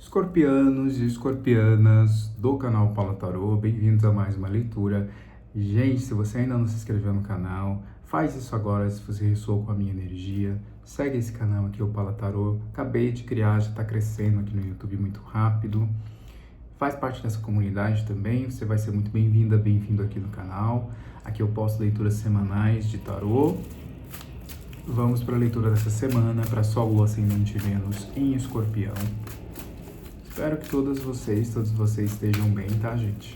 Escorpianos e escorpianas do canal Paula Tarô, bem-vindos a mais uma leitura. Gente, se você ainda não se inscreveu no canal, faz isso agora se você ressoou com a minha energia. Segue esse canal aqui, o Paula Tarô. Acabei de criar, já está crescendo aqui no YouTube muito rápido. Faz parte dessa comunidade também, você vai ser muito bem-vinda, bem-vindo aqui no canal. Aqui eu posto leituras semanais de tarô. Vamos para a leitura dessa semana, para Sol, Lua, Ascendente e Vênus em Escorpião. Espero que todos vocês estejam bem, tá, gente?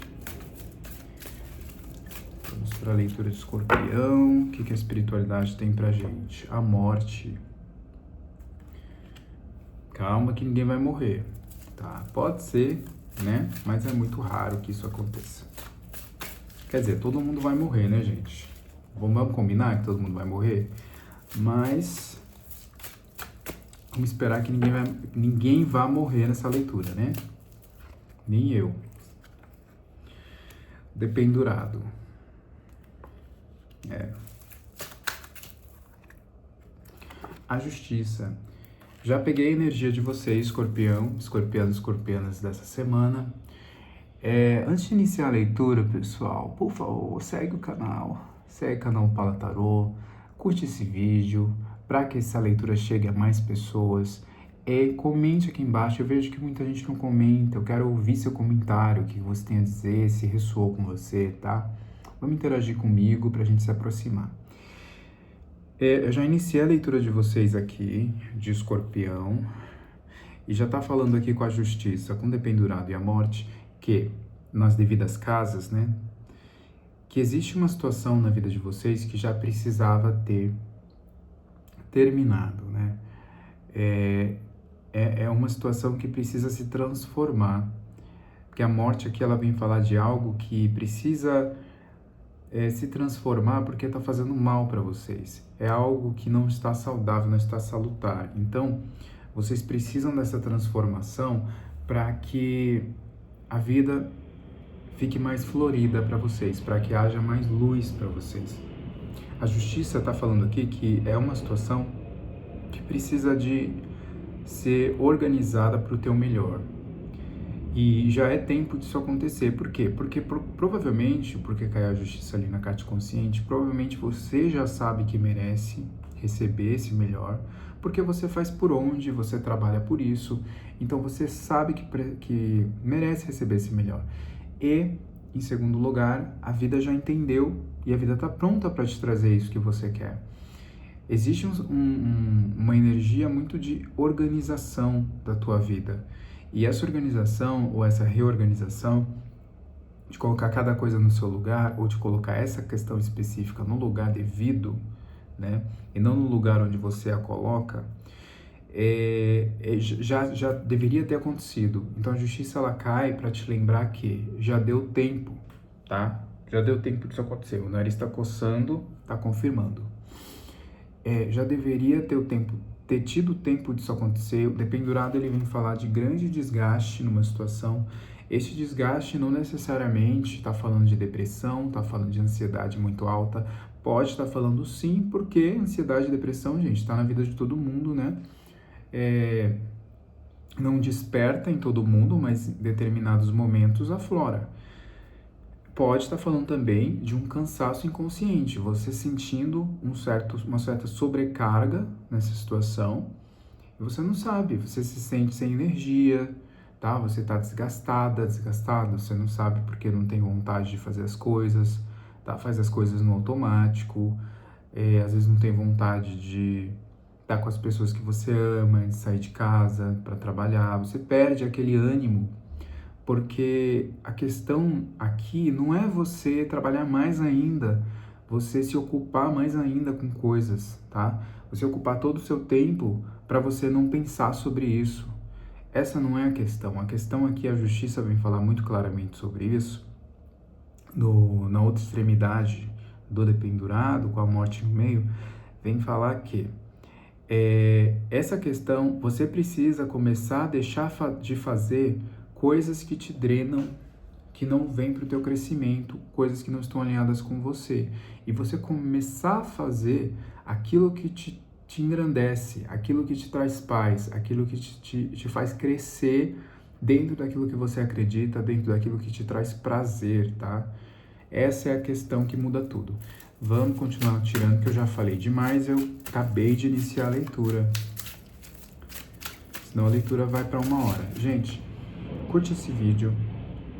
Vamos para a leitura de Escorpião. O que a espiritualidade tem pra gente? A morte. Calma que ninguém vai morrer, tá? Pode ser, né? Mas é muito raro que isso aconteça. Quer dizer, todo mundo vai morrer, né, gente? Vamos combinar que todo mundo vai morrer? Mas vamos esperar que ninguém vá morrer nessa leitura, né? Nem eu. Dependurado. A justiça. Já peguei a energia de vocês, escorpianos, escorpianas dessa semana. Antes de iniciar a leitura, pessoal, por favor, segue o canal Paula Tarô, curte esse vídeo, para que essa leitura chegue a mais pessoas. Comente aqui embaixo, eu vejo que muita gente não comenta, eu quero ouvir seu comentário, o que você tem a dizer, se ressoou com você, tá? Vamos interagir comigo para a gente se aproximar. Eu já iniciei a leitura de vocês aqui, de Escorpião, e já tá falando aqui com a justiça, com o dependurado e a morte, que nas devidas casas, né, que existe uma situação na vida de vocês que já precisava ter terminado, né? É uma situação que precisa se transformar, porque a morte aqui ela vem falar de algo que precisa se transformar porque está fazendo mal para vocês. É algo que não está saudável, não está salutar. Então, vocês precisam dessa transformação para que a vida fique mais florida para vocês, para que haja mais luz para vocês. A justiça está falando aqui que é uma situação que precisa de ser organizada para o teu melhor. E já é tempo disso acontecer. Por quê? Porque provavelmente, porque caiu a justiça ali na carta consciente, provavelmente você já sabe que merece receber esse melhor, porque você faz por onde, você trabalha por isso, então você sabe que merece receber esse melhor. E, em segundo lugar, a vida já entendeu e a vida está pronta para te trazer isso que você quer. Existe uma energia muito de organização da tua vida. E essa organização, ou essa reorganização, de colocar cada coisa no seu lugar, ou de colocar essa questão específica no lugar devido, né, e não no lugar onde você a coloca, já deveria ter acontecido. Então a justiça ela cai para te lembrar que já deu tempo, tá? Já deu tempo disso acontecer. O nariz está coçando, está confirmando. Já deveria ter tido tempo disso acontecer. O dependurado ele vem falar de grande desgaste numa situação. Esse desgaste não necessariamente está falando de depressão, está falando de ansiedade muito alta. Pode estar falando sim, porque ansiedade e depressão, gente, está na vida de todo mundo, né? Não desperta em todo mundo, mas em determinados momentos aflora. Pode estar falando também de um cansaço inconsciente, você sentindo uma certa sobrecarga nessa situação, e você não sabe, você se sente sem energia, tá? Você está desgastado, você não sabe porque não tem vontade de fazer as coisas, tá? Faz as coisas no automático, às vezes não tem vontade de estar com as pessoas que você ama, de sair de casa para trabalhar, você perde aquele ânimo. Porque a questão aqui não é você trabalhar mais ainda, você se ocupar mais ainda com coisas, tá? Você ocupar todo o seu tempo para você não pensar sobre isso. Essa não é a questão. A questão aqui, a justiça vem falar muito claramente sobre isso. Na outra extremidade do dependurado, com a morte no meio, vem falar que essa questão, você precisa começar a deixar de fazer coisas que te drenam, que não vêm para o teu crescimento, coisas que não estão alinhadas com você. E você começar a fazer aquilo que te engrandece, aquilo que te traz paz, aquilo que te faz crescer dentro daquilo que você acredita, dentro daquilo que te traz prazer, tá? Essa é a questão que muda tudo. Vamos continuar tirando, que eu já falei demais, eu acabei de iniciar a leitura. Senão a leitura vai para 1 hora. Gente, curte esse vídeo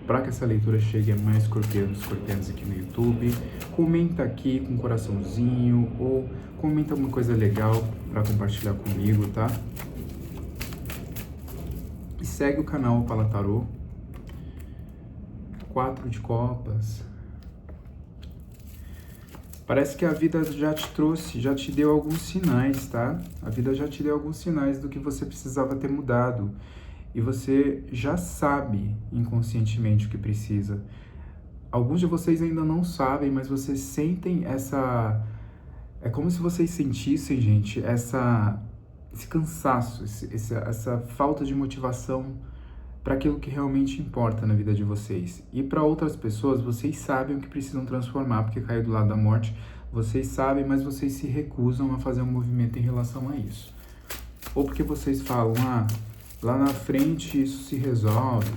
para que essa leitura chegue a mais escorpianos aqui no YouTube. Comenta aqui com um coraçãozinho ou comenta alguma coisa legal para compartilhar comigo, tá? E segue o canal Opala Tarô. 4 de copas. Parece que a vida já te trouxe, já te deu alguns sinais, tá? A vida já te deu alguns sinais do que você precisava ter mudado. E você já sabe inconscientemente o que precisa. Alguns de vocês ainda não sabem, mas vocês sentem essa... É como se vocês sentissem, gente, esse cansaço, essa falta de motivação para aquilo que realmente importa na vida de vocês. E para outras pessoas, vocês sabem o que precisam transformar, porque caiu do lado da morte, vocês sabem, mas vocês se recusam a fazer um movimento em relação a isso. Ou porque vocês falam, lá na frente isso se resolve,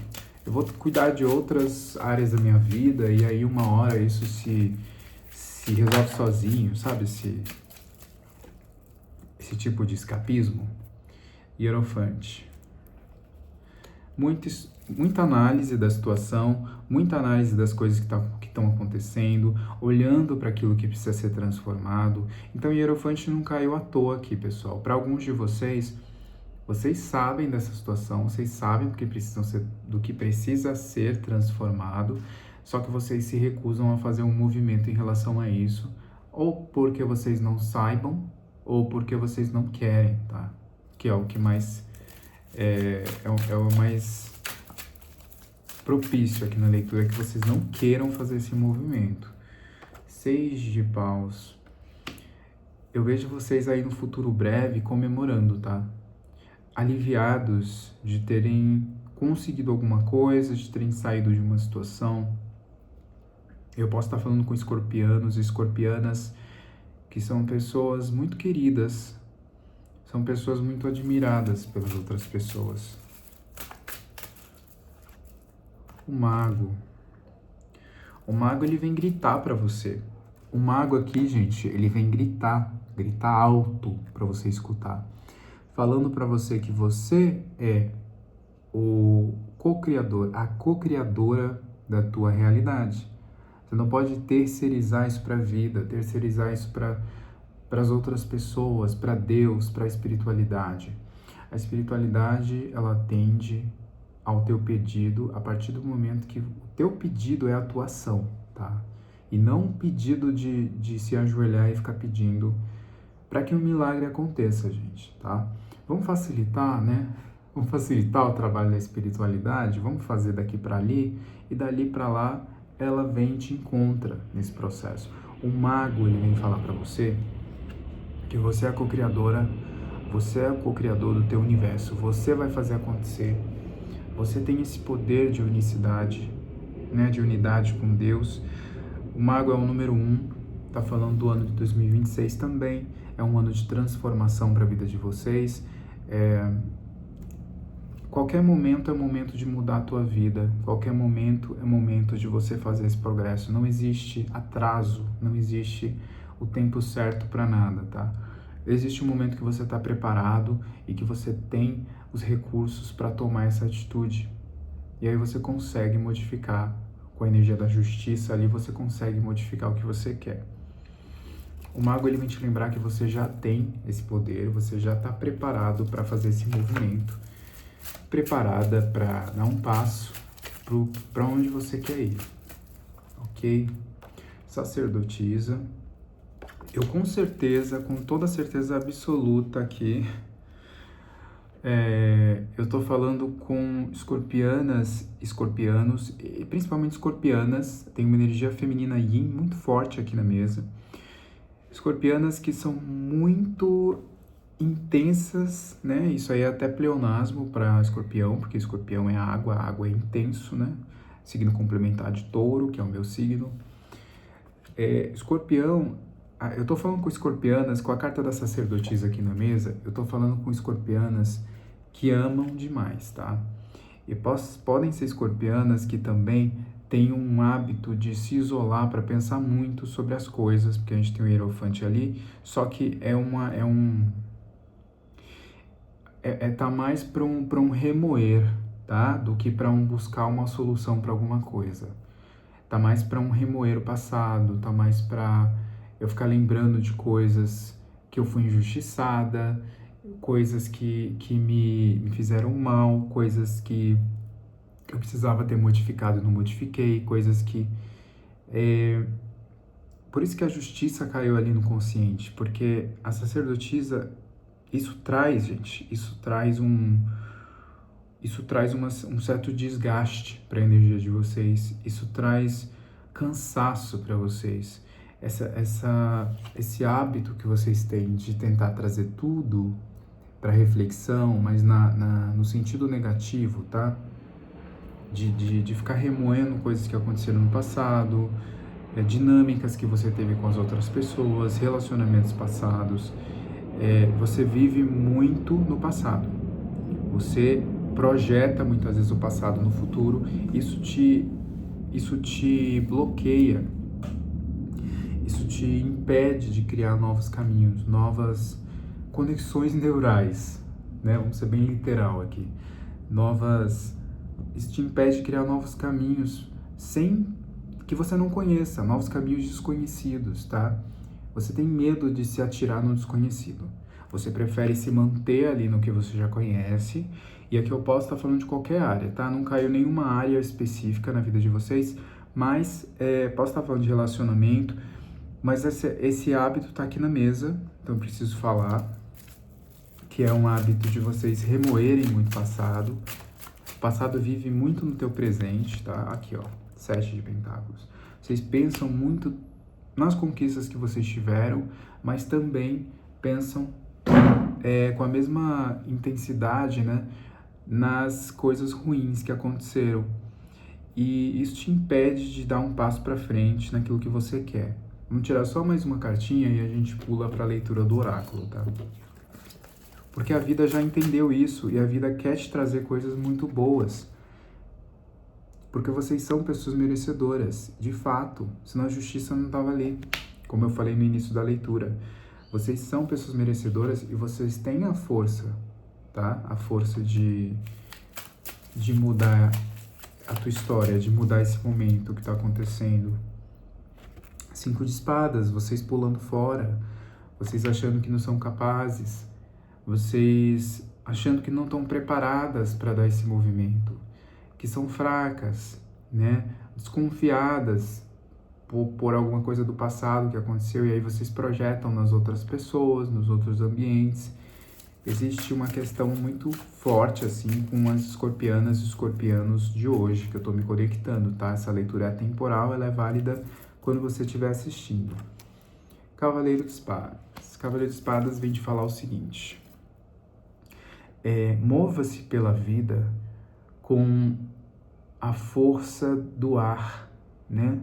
eu vou cuidar de outras áreas da minha vida e aí 1 hora isso se resolve sozinho, sabe? Esse tipo de escapismo. Hierofante. Muita análise da situação, muita análise das coisas que estão acontecendo, olhando para aquilo que precisa ser transformado. Então, o Hierofante não caiu à toa aqui, pessoal. Para alguns de vocês, vocês sabem dessa situação, vocês sabem do que precisa ser transformado, só que vocês se recusam a fazer um movimento em relação a isso, ou porque vocês não saibam, ou porque vocês não querem, tá? Que é o que mais... É o mais propício aqui na leitura, que vocês não queiram fazer esse movimento. 6 de paus. Eu vejo vocês aí no futuro breve comemorando, tá? Aliviados de terem conseguido alguma coisa, de terem saído de uma situação. Eu posso estar falando com escorpianos e escorpianas que são pessoas muito queridas, são pessoas muito admiradas pelas outras pessoas. O mago. O mago, ele vem gritar para você. O mago aqui, gente, ele vem gritar alto para você escutar. Falando para você que você é o co-criador, a co-criadora da tua realidade. Você não pode terceirizar isso para a vida, terceirizar isso para as outras pessoas, para Deus, para a espiritualidade. A espiritualidade, ela atende ao teu pedido a partir do momento que o teu pedido é atuação, tá? E não um pedido de se ajoelhar e ficar pedindo para que um milagre aconteça, gente, tá? Vamos facilitar, né? Vamos facilitar o trabalho da espiritualidade, vamos fazer daqui para ali, e dali para lá ela vem e te encontra nesse processo. O mago, ele vem falar para você que você é a co-criadora, você é o co-criador do teu universo, você vai fazer acontecer, você tem esse poder de unicidade, né, de unidade com Deus. O mago é o número 1, tá falando do ano de 2026 também, é um ano de transformação para a vida de vocês. Qualquer momento é momento de mudar a tua vida, qualquer momento é momento de você fazer esse progresso. Não existe atraso, não existe o tempo certo para nada, tá? Existe um momento que você está preparado e que você tem os recursos para tomar essa atitude. E aí você consegue modificar, com a energia da justiça ali, você consegue modificar o que você quer. O mago, ele vem te lembrar que você já tem esse poder, você já está preparado para fazer esse movimento, preparada para dar um passo para onde você quer ir, ok? Sacerdotisa. Eu com certeza, com toda certeza absoluta aqui, eu tô falando com escorpianas, escorpianos, e principalmente escorpianas, tem uma energia feminina yin muito forte aqui na mesa. Escorpianas que são muito intensas, né? Isso aí é até pleonasmo para escorpião, porque escorpião é água, a água é intenso, né? Signo complementar de touro, que é o meu signo. Escorpião, eu tô falando com escorpianas, com a carta da sacerdotisa aqui na mesa, eu tô falando com escorpianas que amam demais, tá? E podem ser escorpianas que também têm um hábito de se isolar para pensar muito sobre as coisas, porque a gente tem o Hierophante ali, só que tá mais para um remoer, tá? Do que para buscar uma solução para alguma coisa. Tá mais para um remoer o passado, tá mais para eu ficar lembrando de coisas que eu fui injustiçada, coisas que me fizeram mal, coisas que eu precisava ter modificado e não modifiquei, coisas que... Por isso que a justiça caiu ali no consciente, porque a sacerdotisa, isso traz, gente, isso traz um certo desgaste para a energia de vocês, isso traz cansaço para vocês. Esse hábito que vocês têm de tentar trazer tudo para reflexão, mas no sentido negativo, tá? De ficar remoendo coisas que aconteceram no passado, dinâmicas que você teve com as outras pessoas, relacionamentos passados. Você vive muito no passado. Você projeta muitas vezes o passado no futuro. Isso te bloqueia. Isso te impede de criar novos caminhos, novas conexões neurais, né? Vamos ser bem literal aqui. Isso te impede de criar novos caminhos sem que você não conheça, novos caminhos desconhecidos, tá? Você tem medo de se atirar no desconhecido. Você prefere se manter ali no que você já conhece. E aqui eu posso estar falando de qualquer área, tá? Não caiu nenhuma área específica na vida de vocês, mas posso estar falando de relacionamento, mas esse hábito tá aqui na mesa, então eu preciso falar que é um hábito de vocês remoerem muito passado. O passado vive muito no teu presente, tá? Aqui, ó, 7 de Pentáculos. Vocês pensam muito nas conquistas que vocês tiveram, mas também pensam com a mesma intensidade, né, nas coisas ruins que aconteceram. E isso te impede de dar um passo para frente naquilo que você quer. Vamos tirar só mais uma cartinha e a gente pula para a leitura do oráculo, tá? Porque a vida já entendeu isso e a vida quer te trazer coisas muito boas. Porque vocês são pessoas merecedoras, de fato, senão a justiça não estava ali, como eu falei no início da leitura. Vocês são pessoas merecedoras e vocês têm a força, tá? A força de mudar a tua história, de mudar esse momento que está acontecendo. 5 de espadas, vocês pulando fora, vocês achando que não são capazes, vocês achando que não estão preparadas para dar esse movimento, que são fracas, né? Desconfiadas por alguma coisa do passado que aconteceu, e aí vocês projetam nas outras pessoas, nos outros ambientes. Existe uma questão muito forte, assim, com as escorpianas e escorpianos de hoje, que eu tô me conectando, tá? Essa leitura é atemporal, ela é válida quando você estiver assistindo. Cavaleiro de Espadas. Cavaleiro de Espadas vem de falar o seguinte: mova-se pela vida com a força do ar, né?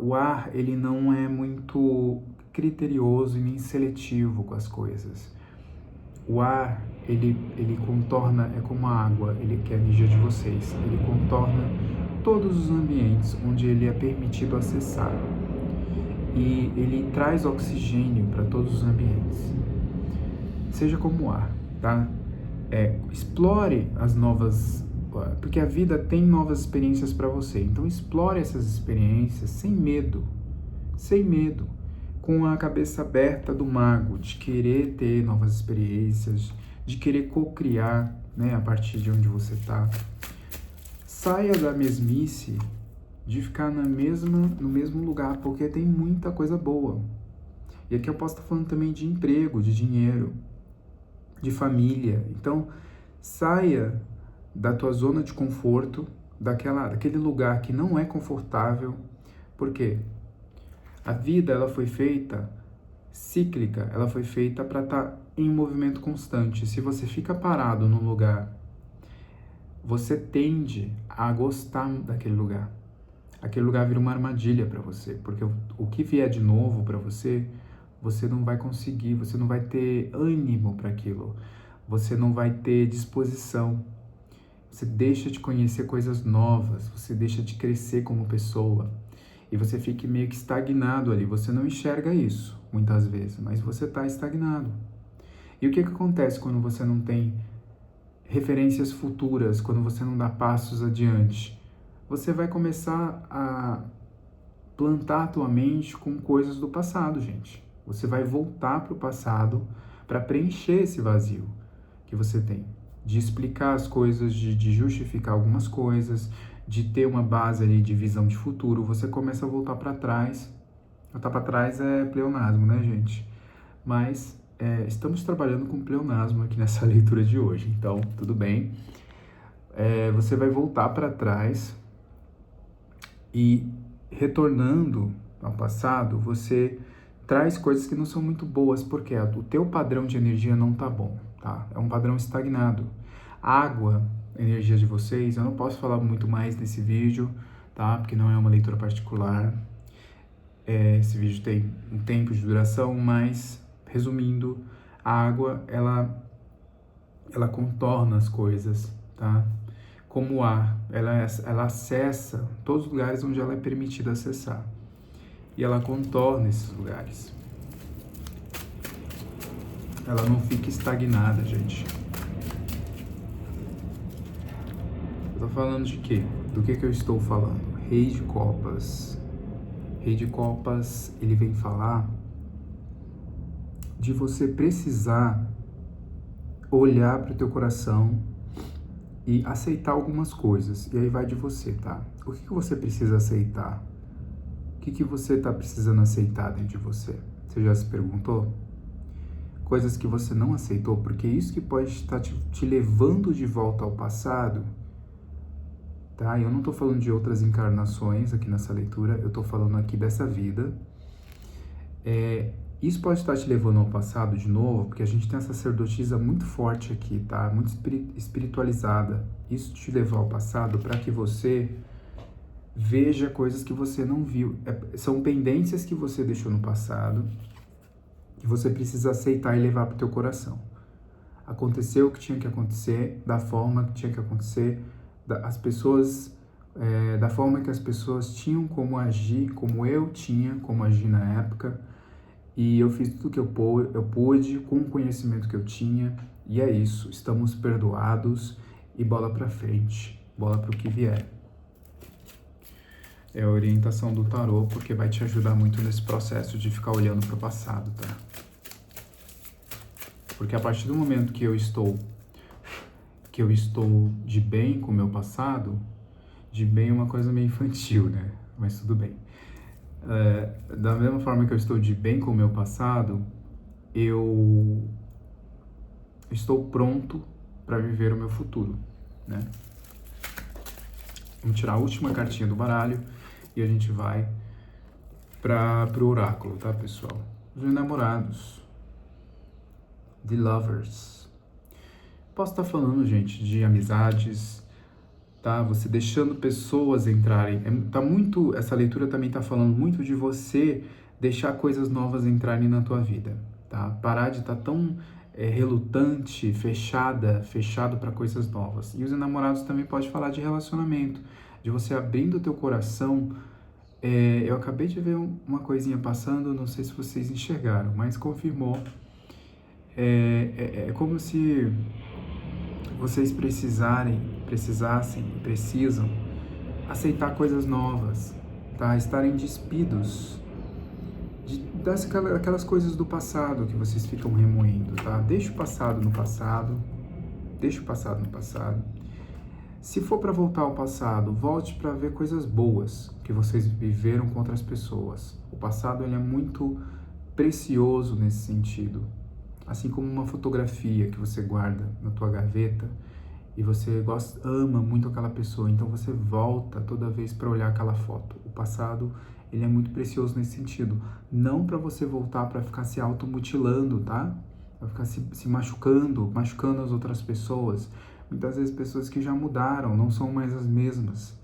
O ar, ele não é muito criterioso e nem seletivo com as coisas. O ar, ele contorna, é como a água, ele que é a energia de vocês, ele contorna todos os ambientes onde ele é permitido acessar. E ele traz oxigênio para todos os ambientes. Seja como o ar, tá? Explore as novas... Porque a vida tem novas experiências para você. Então explore essas experiências sem medo. Sem medo. Com a cabeça aberta do mago, de querer ter novas experiências, de querer co-criar, né, a partir de onde você está. Saia da mesmice de ficar no mesmo lugar, porque tem muita coisa boa. E aqui eu posso estar falando também de emprego, de dinheiro, de família. Então, saia da tua zona de conforto, daquele lugar que não é confortável. Por quê? A vida, ela foi feita cíclica, ela foi feita para estar em movimento constante. Se você fica parado num lugar, você tende a gostar daquele lugar. Aquele lugar vira uma armadilha para você, porque o que vier de novo para você, você não vai conseguir, você não vai ter ânimo para aquilo, você não vai ter disposição. Você deixa de conhecer coisas novas, você deixa de crescer como pessoa. E você fica meio que estagnado ali. Você não enxerga isso, muitas vezes, mas você está estagnado. E o que acontece quando você não tem referências futuras, quando você não dá passos adiante? Você vai começar a plantar a tua mente com coisas do passado, gente. Você vai voltar para o passado para preencher esse vazio que você tem. De explicar as coisas, de justificar algumas coisas, de ter uma base ali de visão de futuro. Você começa a voltar para trás. Voltar para trás é pleonasmo, né, gente? Mas estamos trabalhando com pleonasmo aqui nessa leitura de hoje, então tudo bem. Você vai voltar para trás e retornando ao passado, você traz coisas que não são muito boas, porque o teu padrão de energia não tá bom, tá? É um padrão estagnado. Água, energia de vocês, eu não posso falar muito mais nesse vídeo, tá? Porque não é uma leitura particular. Esse vídeo tem um tempo de duração, mas, resumindo, a água, ela contorna as coisas, tá? Como o ar, ela acessa todos os lugares onde ela é permitida acessar. E ela contorna esses lugares. Ela não fica estagnada, gente. Eu tô falando de quê? Do que eu estou falando? Rei de Copas. Rei de Copas, ele vem falar de você precisar olhar para o teu coração e aceitar algumas coisas. E aí vai de você, tá? O que você precisa aceitar? O que você está precisando aceitar dentro de você? Você já se perguntou? Coisas que você não aceitou, porque isso que pode estar te levando de volta ao passado, tá? Eu não estou falando de outras encarnações aqui nessa leitura, eu estou falando aqui dessa vida. Isso pode estar te levando ao passado de novo, porque a gente tem essa sacerdotisa muito forte aqui, tá? Muito espiritualizada. Isso te levou ao passado para que você veja coisas que você não viu. São pendências que você deixou no passado, que você precisa aceitar e levar para o teu coração. Aconteceu o que tinha que acontecer, da forma que tinha que acontecer, da forma que as pessoas tinham como agir, como eu tinha como agir na época. E eu fiz tudo que eu pude, com o conhecimento que eu tinha, e é isso, estamos perdoados, e bola pra frente, bola pro que vier. É a orientação do tarô, porque vai te ajudar muito nesse processo de ficar olhando pro passado, tá? Porque a partir do momento que eu estou de bem com o meu passado, de bem é uma coisa meio infantil, né? Mas tudo bem. Da mesma forma que eu estou de bem com o meu passado, eu estou pronto para viver o meu futuro, né? Vamos tirar a última cartinha do baralho e a gente vai pro oráculo, tá, pessoal? Os enamorados, The Lovers. Posso estar falando, gente, de amizades, tá? Você deixando pessoas entrarem. Essa leitura também tá falando muito de você deixar coisas novas entrarem na tua vida, tá? Parar de estar tão relutante, fechado para coisas novas. E os enamorados também pode falar de relacionamento, de você abrindo o teu coração. Eu acabei de ver uma coisinha passando, não sei se vocês enxergaram, mas confirmou. É como se vocês precisam aceitar coisas novas, tá? Estarem despidos daquelas coisas do passado que vocês ficam remoendo, tá? Deixa o passado no passado, Se for para voltar ao passado, volte para ver coisas boas que vocês viveram com outras pessoas. O passado, ele é muito precioso nesse sentido. Assim como uma fotografia que você guarda na tua gaveta e você ama muito aquela pessoa, então você volta toda vez para olhar aquela foto. O passado, ele é muito precioso nesse sentido. Não para você voltar para ficar se automutilando, tá? Para ficar se machucando as outras pessoas. Muitas vezes pessoas que já mudaram, não são mais as mesmas.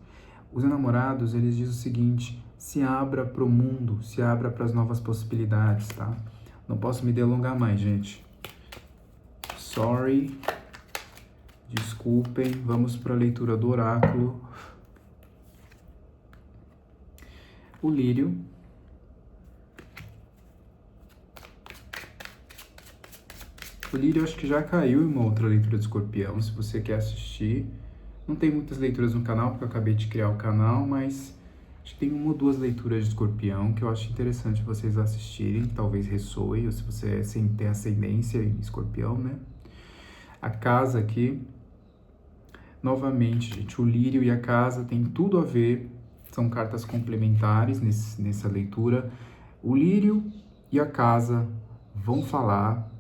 Os enamorados, eles dizem o seguinte: se abra para o mundo, se abra para as novas possibilidades, tá? Não posso me delongar mais, gente. Sorry. Desculpem, vamos para a leitura do oráculo. O lírio. O lírio acho que já caiu em uma outra leitura de escorpião, se você quer assistir. Não tem muitas leituras no canal, porque eu acabei de criar o canal, mas acho que tem uma ou duas leituras de escorpião que eu acho interessante vocês assistirem, talvez ressoe, ou se você tem ascendência em escorpião, né? A casa aqui, novamente, gente, o lírio e a casa tem tudo a ver, são cartas complementares nessa leitura. O lírio e a casa vão falar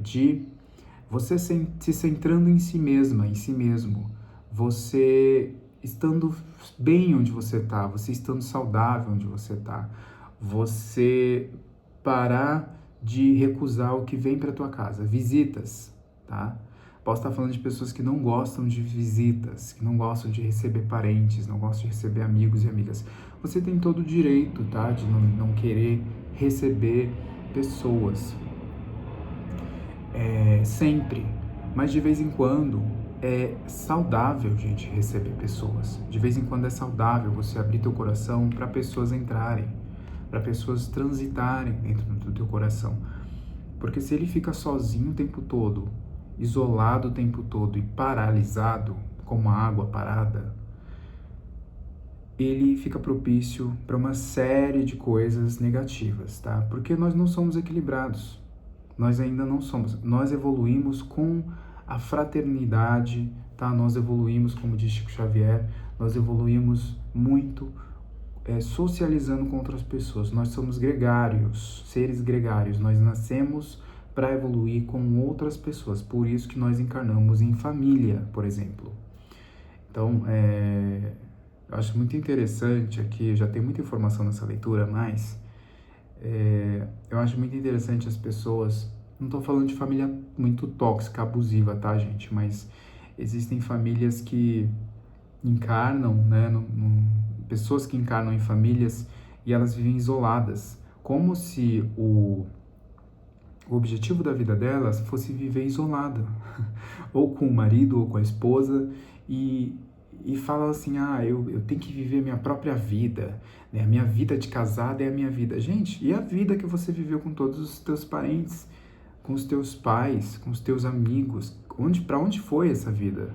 de você se centrando em si mesma, em si mesmo, você estando bem onde você está, você estando saudável onde você está, você parar de recusar o que vem para tua casa, visitas, tá? Posso estar falando de pessoas que não gostam de visitas, que não gostam de receber parentes, não gostam de receber amigos e amigas. Você tem todo o direito, tá? De não querer receber pessoas. Sempre, mas de vez em quando é saudável, gente, receber pessoas. De vez em quando é saudável você abrir teu coração para pessoas entrarem, para pessoas transitarem dentro do teu coração. Porque se ele fica sozinho o tempo todo, isolado o tempo todo e paralisado, como a água parada, ele fica propício para uma série de coisas negativas, tá? Porque nós não somos equilibrados. Nós ainda não somos. Nós evoluímos com a fraternidade, tá? Nós evoluímos, como diz Chico Xavier, nós evoluímos muito socializando com outras pessoas. Nós somos gregários, seres gregários. Nós nascemos para evoluir com outras pessoas. Por isso que nós encarnamos em família, por exemplo. Então, eu acho muito interessante aqui, já tem muita informação nessa leitura, mas eu acho muito interessante as pessoas, não estou falando de família muito tóxica, abusiva, tá, gente? Mas existem famílias que encarnam, né? Pessoas que encarnam em famílias e elas vivem isoladas, como se o objetivo da vida delas fosse viver isolada, ou com o marido, ou com a esposa, e fala assim, eu tenho que viver a minha própria vida, né? A minha vida de casada é a minha vida. Gente, e a vida que você viveu com todos os teus parentes, com os teus pais, com os teus amigos? Para onde foi essa vida?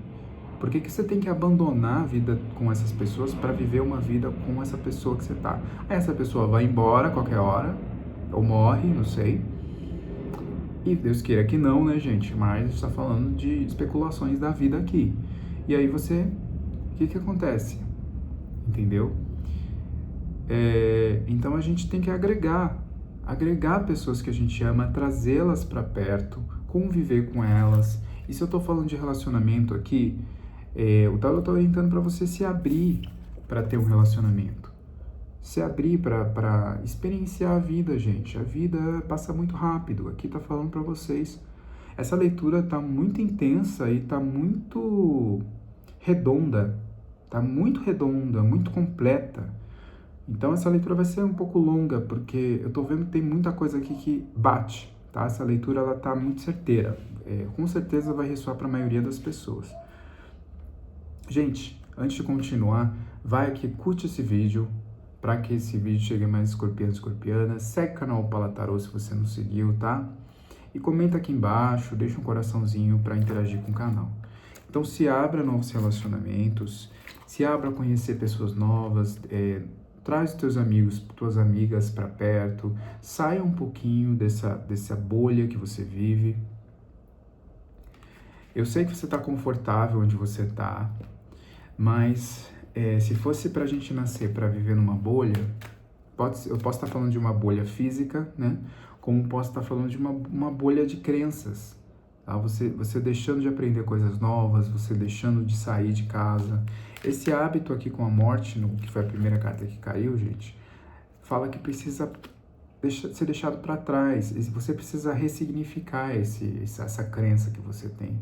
Por que você tem que abandonar a vida com essas pessoas para viver uma vida com essa pessoa que você tá? Aí essa pessoa vai embora a qualquer hora, ou morre, não sei. E Deus queira que não, né, gente? Mas a gente está falando de especulações da vida aqui. E aí você... O que acontece? Entendeu? Então a gente tem que agregar pessoas que a gente ama, trazê-las para perto, conviver com elas. E se eu estou falando de relacionamento aqui, o tarot está orientando para você se abrir para ter um relacionamento. Se abrir para experienciar a vida, gente. A vida passa muito rápido. Aqui está falando para vocês. Essa leitura está muito intensa e está muito redonda. Está muito redonda, muito completa. Então essa leitura vai ser um pouco longa, porque eu estou vendo que tem muita coisa aqui que bate, tá? Essa leitura ela está muito certeira. Com certeza vai ressoar para a maioria das pessoas. Gente, antes de continuar, vai aqui, curte esse vídeo, para que esse vídeo chegue a mais escorpianos e escorpianas. Segue o canal Paula Tarot se você não seguiu, tá? E comenta aqui embaixo, deixa um coraçãozinho para interagir com o canal. Então se abra a novos relacionamentos, se abra a conhecer pessoas novas, traz os teus amigos, tuas amigas para perto, saia um pouquinho dessa bolha que você vive. Eu sei que você está confortável onde você está, mas se fosse para a gente nascer para viver numa bolha, eu posso estar falando de uma bolha física, né? Como posso estar falando de uma bolha de crenças. Tá? Você deixando de aprender coisas novas, você deixando de sair de casa. Esse hábito aqui com a morte, que foi a primeira carta que caiu, gente, fala que precisa ser deixado para trás. Você precisa ressignificar essa crença que você tem.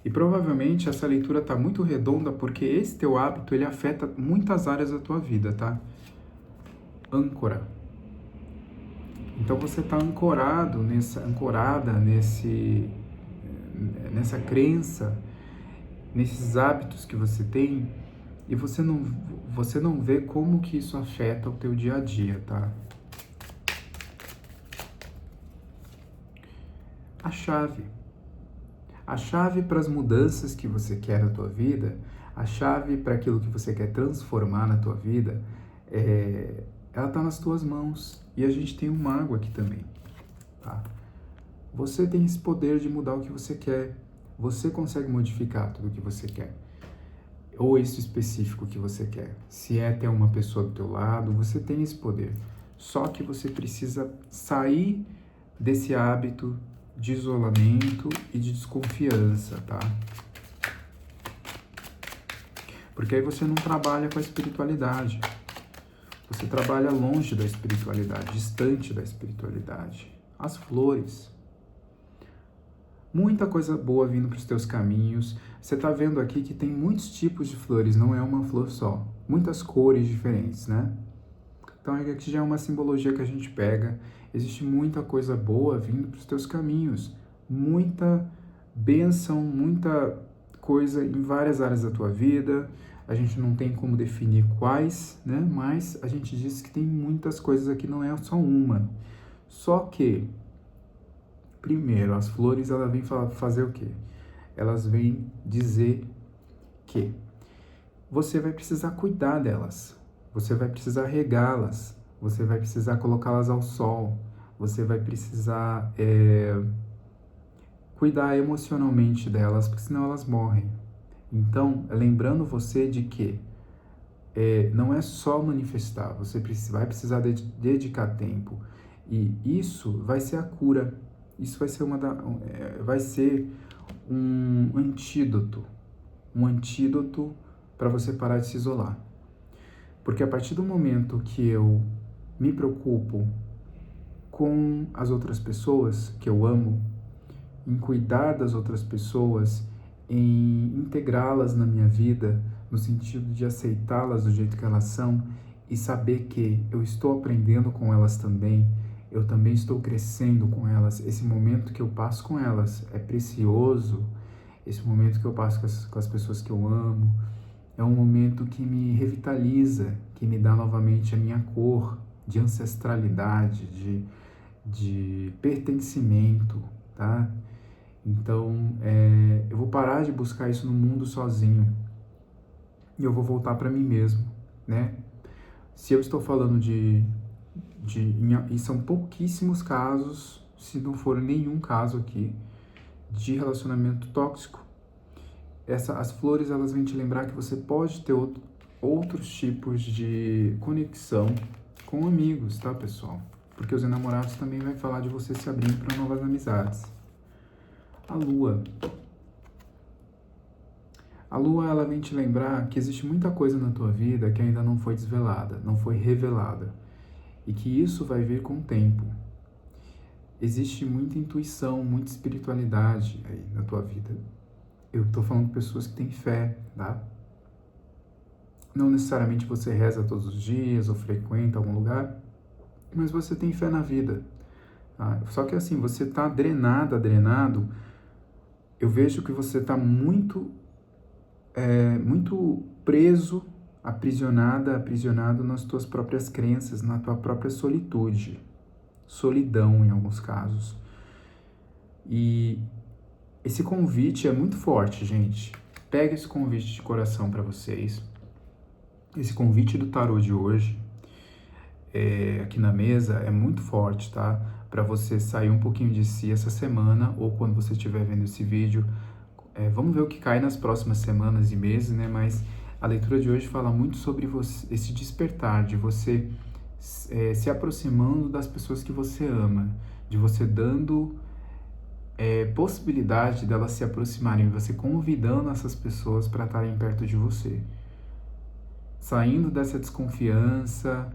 E provavelmente essa leitura está muito redonda porque esse teu hábito ele afeta muitas áreas da tua vida, tá? Âncora. Então você está ancorada nessa crença, nesses hábitos que você tem, e você não vê como que isso afeta o teu dia a dia, tá? A chave. A chave para as mudanças que você quer na tua vida, a chave para aquilo que você quer transformar na tua vida, ela está nas tuas mãos. E a gente tem um mago aqui também, tá? Você tem esse poder de mudar o que você quer. Você consegue modificar tudo o que você quer. Ou isso específico que você quer. Se é ter uma pessoa do teu lado, você tem esse poder. Só que você precisa sair desse hábito de isolamento e de desconfiança, tá? Porque aí você não trabalha com a espiritualidade. Você trabalha longe da espiritualidade, distante da espiritualidade. As flores. Muita coisa boa vindo para os teus caminhos. Você está vendo aqui que tem muitos tipos de flores, não é uma flor só. Muitas cores diferentes, né? Então aqui já é uma simbologia que a gente pega. Existe muita coisa boa vindo para os teus caminhos. Muita bênção, muita coisa em várias áreas da tua vida. A gente não tem como definir quais, né? Mas a gente diz que tem muitas coisas aqui, não é só uma. Só que, primeiro, as flores, elas vêm fazer o quê? Elas vêm dizer que você vai precisar cuidar delas. Você vai precisar regá-las, você vai precisar colocá-las ao sol, você vai precisar cuidar emocionalmente delas, porque senão elas morrem. Então, lembrando você de que não é só manifestar, você vai precisar dedicar tempo. E isso vai ser a cura, isso vai ser vai ser um antídoto para você parar de se isolar. Porque a partir do momento que eu me preocupo com as outras pessoas que eu amo, em cuidar das outras pessoas, em integrá-las na minha vida, no sentido de aceitá-las do jeito que elas são e saber que eu estou aprendendo com elas também, eu também estou crescendo com elas. Esse momento que eu passo com elas é precioso, esse momento que eu passo com as pessoas que eu amo, é um momento que me revitaliza, que me dá novamente a minha cor de ancestralidade, de pertencimento, tá? Então, eu vou parar de buscar isso no mundo sozinho e eu vou voltar para mim mesmo, né? Se eu estou falando e são pouquíssimos casos, se não for nenhum caso aqui, de relacionamento tóxico, as flores, elas vêm te lembrar que você pode ter outros tipos de conexão com amigos, tá, pessoal? Porque os enamorados também vai falar de você se abrindo para novas amizades. A lua. A lua, ela vem te lembrar que existe muita coisa na tua vida que ainda não foi desvelada, não foi revelada. E que isso vai vir com o tempo. Existe muita intuição, muita espiritualidade aí na tua vida. Eu tô falando de pessoas que têm fé, tá? Não necessariamente você reza todos os dias ou frequenta algum lugar, mas você tem fé na vida. Tá? Só que assim, você tá drenado, eu vejo que você tá muito preso, aprisionado nas tuas próprias crenças, na tua própria solitude, solidão em alguns casos. E esse convite é muito forte, gente. Pega esse convite de coração para vocês. Esse convite do tarô de hoje, aqui na mesa, é muito forte, tá? Para você sair um pouquinho de si essa semana, ou quando você estiver vendo esse vídeo. Vamos ver o que cai nas próximas semanas e meses, né? Mas a leitura de hoje fala muito sobre esse despertar, de você se aproximando das pessoas que você ama, de você dando possibilidade delas se aproximarem, você convidando essas pessoas para estarem perto de você. Saindo dessa desconfiança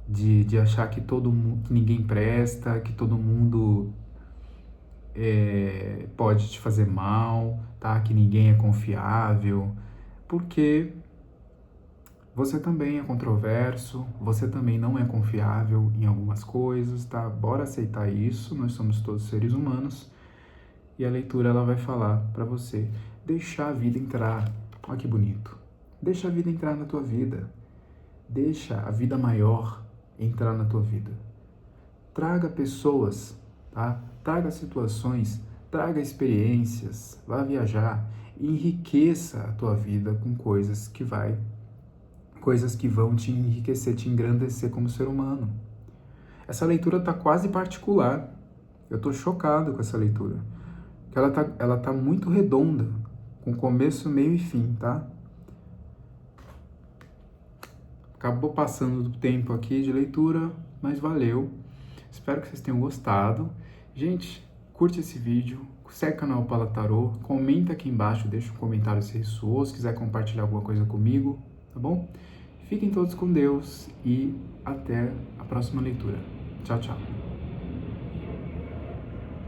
de achar que que ninguém presta, que todo mundo pode te fazer mal, tá? Que ninguém é confiável, porque Você também é controverso, você também não é confiável em algumas coisas, tá? Bora aceitar isso, nós somos todos seres humanos. E a leitura ela vai falar para você deixar a vida entrar. Olha que bonito. Deixa a vida entrar na tua vida. Deixa a vida maior entrar na tua vida. Traga pessoas, tá? Traga situações, traga experiências, vá viajar e enriqueça a tua vida com coisas que vão te enriquecer, te engrandecer como ser humano. Essa leitura tá quase particular. Eu tô chocado com essa leitura. Que ela tá muito redonda, com começo, meio e fim, tá? Acabou passando do tempo aqui de leitura, mas valeu. Espero que vocês tenham gostado. Gente, curte esse vídeo, segue o canal Paula Tarô, comenta aqui embaixo, deixa um comentário se ressoou, se quiser compartilhar alguma coisa comigo, tá bom? Fiquem todos com Deus e até a próxima leitura. Tchau, tchau.